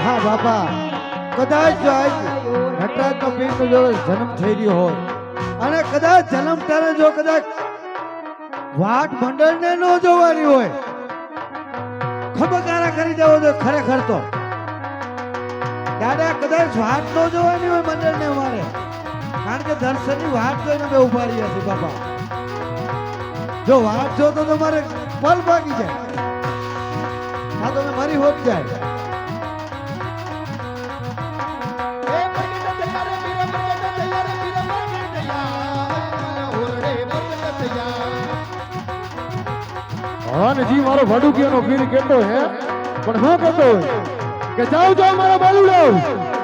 હા બાપા, કદાચ જો આજ નટરાજનો પીરનો જો જન્મ થઈ રહ્યો હોય અને કદાચ જન્મ ત્યારે જો કદાચ વાટ મંડળને ન જોવાની હોય, ખબકારા કરી દેવો જોઈએ ખરેખર તો દાદા, કદાચ વાટ ન જોવાની હોય મંડળને મારે, કારણ કે દર્શનની વાટ જોઈને મેં ઉભા રહ્યા છીએ બાપા. જો વાટ જો તો તમારે પલ ભાગી જાય, આ તો મારી હોત જાય. હા ને જી મારો ભાડુકીયાનો પીર કહેતો હે પણ હું કહેતો હોય કે જાઓ જાઓ મારા બાલુડાઓ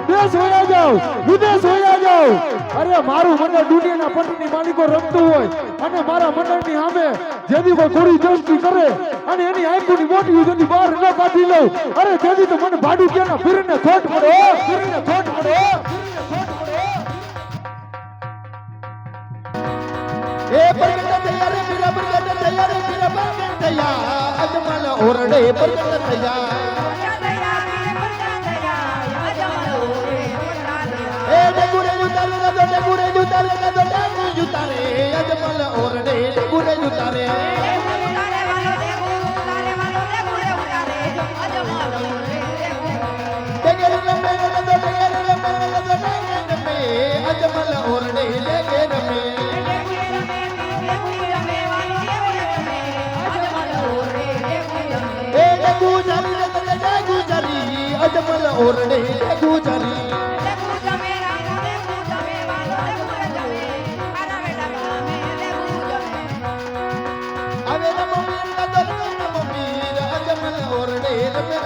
દેશ હોયા જાઓ વિદેશ હોયા જાઓ અરે મારું મંડળ દુનિયાના પંટની માલિકો રમતું હોય અને મારા મંડળની સામે જેદી કોઈ કોરી દોસ્તી કરે અને એની આંખોની મોટી જેદી બહાર ન કાઢી લઉં અરે જેદી તો મને ભાડુકીયાના પીરને ખોટ પડે પીરને ખોટ પડે એ પ્રગટ થયા રે મીરા પ્રગટ થયા રે મીરા પ્રગટ થયા અજમલ ઓરડે પ્રગટ થયા એ ડગુરે જુતારે ગદો ડગુરે જુતારે ગદો ડગુ જુતારે અજમલ ઓરડે ડગુરે જુતારે ડગેર રમે ગદો ડગેર રમે ગદો ડગેર રમે અજમલ ઓરડે ડગેર રમે અજમલ ઓરડે ગુજરી આવે રમમીર કદર રમમીર અજમલ ઓરડે રમમીર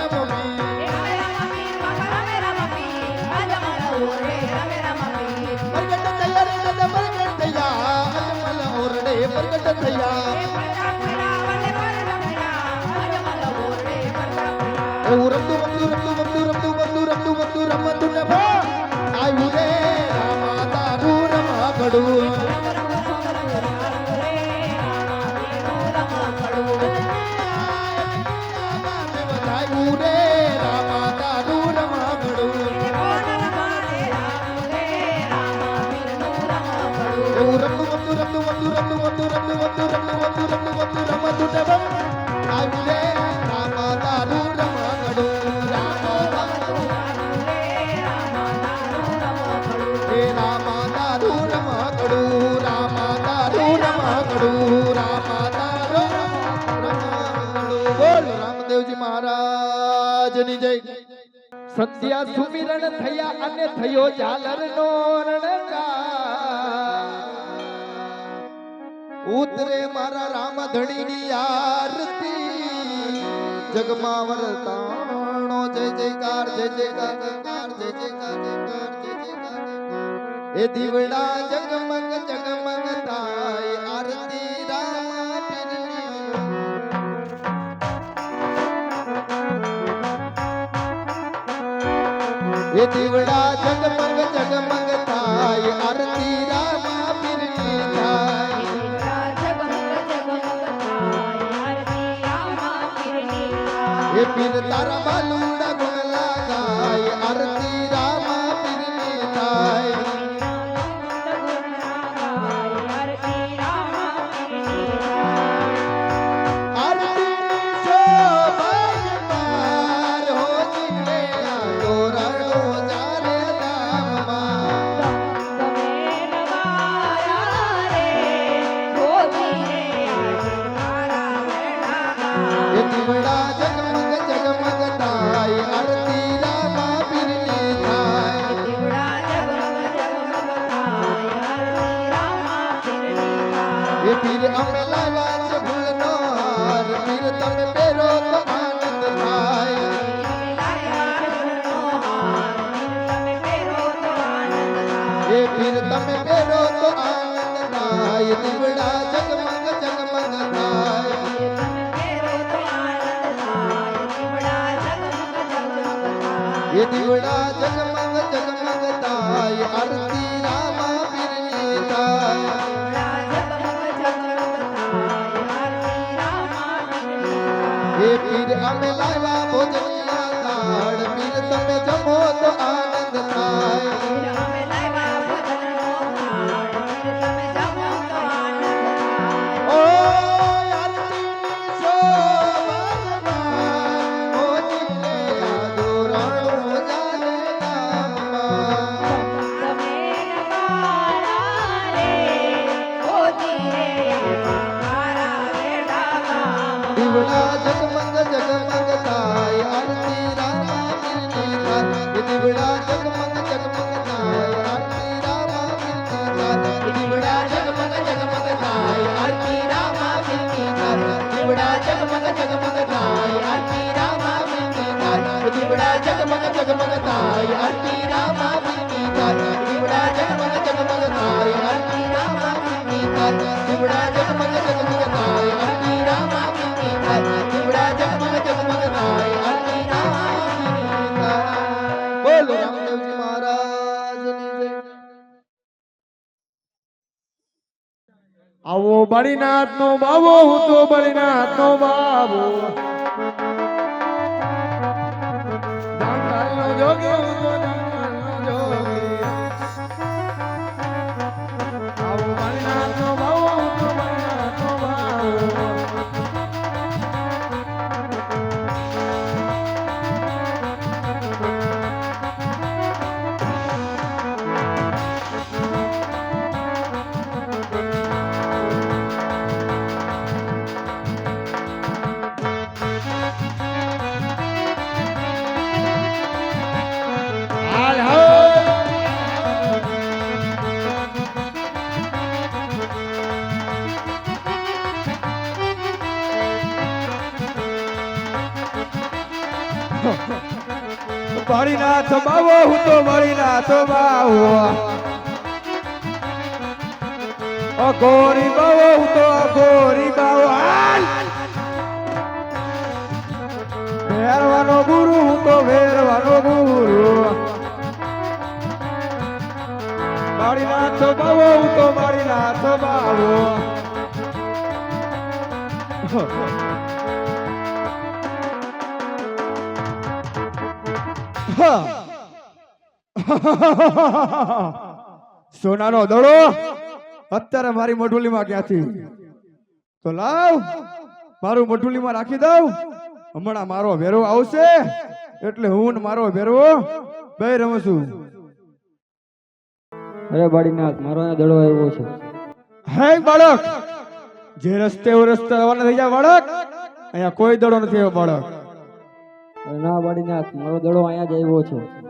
પ્રગટ થયા રે ગદ પ્રગટ થયા અજમલ ઓરડે પ્રગટ થયા રમતું ને ભા આવ્યું રે રામા તારું રમકડું આવ્યું રે રામા તારું રમકડું એવું રમતું ને ભા આવ્યું રે રામા તારું રમકડું રામદેવજી મહારાજની જય સત્યા સુમિરણ થયા અને થયો ઝાલર નો રણકાર ઉતરે મારા રામ ધણીની આરતી જગમાં વરતાણો જય જયકાર જય જયકાર જયકાર જય જયકાર જયકાર જય જયકાર એ દીવડા જગમગ જગમગ થાય આરતી રામ પીરની એ દીવડા જગમગ જગમગ થાય આરતી રામ પીરની થાય એ પીર તારા બાલુડા ગુણ લાગાય આરતી રામ પીરની થાય પીર અમે લાવ્યા છે ફૂલનો હાર પીર તમે પહેરો તો આનંદ થાય એ પીર તમે પહેરો તો આનંદ થાય દીવડા જગમગ જગમગ થાય એ દીવડા જગમગ જગમગ થાય આરતી રામા પીરની થાય એ પીર અમે લાવ્યા ભોજનિયા થાળ પીર તમે જમો તો આનંદ થાય ઓ આરતીની શોભામાં મોજીને આદોરણો જાને નામમાં દીવડા જગમગ જગમગ થાય આરતી રામા પીરની થાય દીવડા જગમગ જગમગ થાય આરતી રામા પીરની થાય દીવડા જગમગ જગમગ થાય આરતી રામા પીરની થાય દીવડા જગમગ જગમગ થાય આરતી રામા પીરની થાય દીવડા જગમગ જગમગ થાય આરતી રામા પીરની થાય દીવડા જગમગ જગમગ થાય આરતી રામા પીરની થાય દીવડા જગમગ જગમગ થાય આરતી રામા પીરની થાય બોલો રામદેવજી મહારાજની જય આવો બળીનાથ નો બાવો હું તો બળીનાથ નો બાવો જાંગલ નો જોગી હું તો જાંગલ નો જોગી આવો બળીનાથ નો બાવો હું તો બળીનાથ નો બાવો હાલ હાલ બળીનાથ બાવો હું તો બળીનાથ બાવો અઘોરી બાવો હું તો અઘોરી બાવો ભેરવાનો ગુરુ હું તો ભેરવાનો ગુરુ બળીનાથ બાવો હું તો બળીનાથ બાવો સોનાનો દડો અત્યારે મારી મઢુલીમાં ક્યાંથી તો લાવ મારું મઢુલીમાં રાખી દઉં હમણાં મારો ભેરો આવશે એટલે હું ને મારો ભેરો બે રમશું અરે બાળીનાથ મારો અહીંયા દડો આવ્યો છે હે બાળક જે રસ્તે રવાના થઈ જાય બાળક અહીંયા કોઈ દડો નથી આવ્યો બાળક અરે ના બાળીનાથ મારો દડો અહીંયા જ આવ્યો છે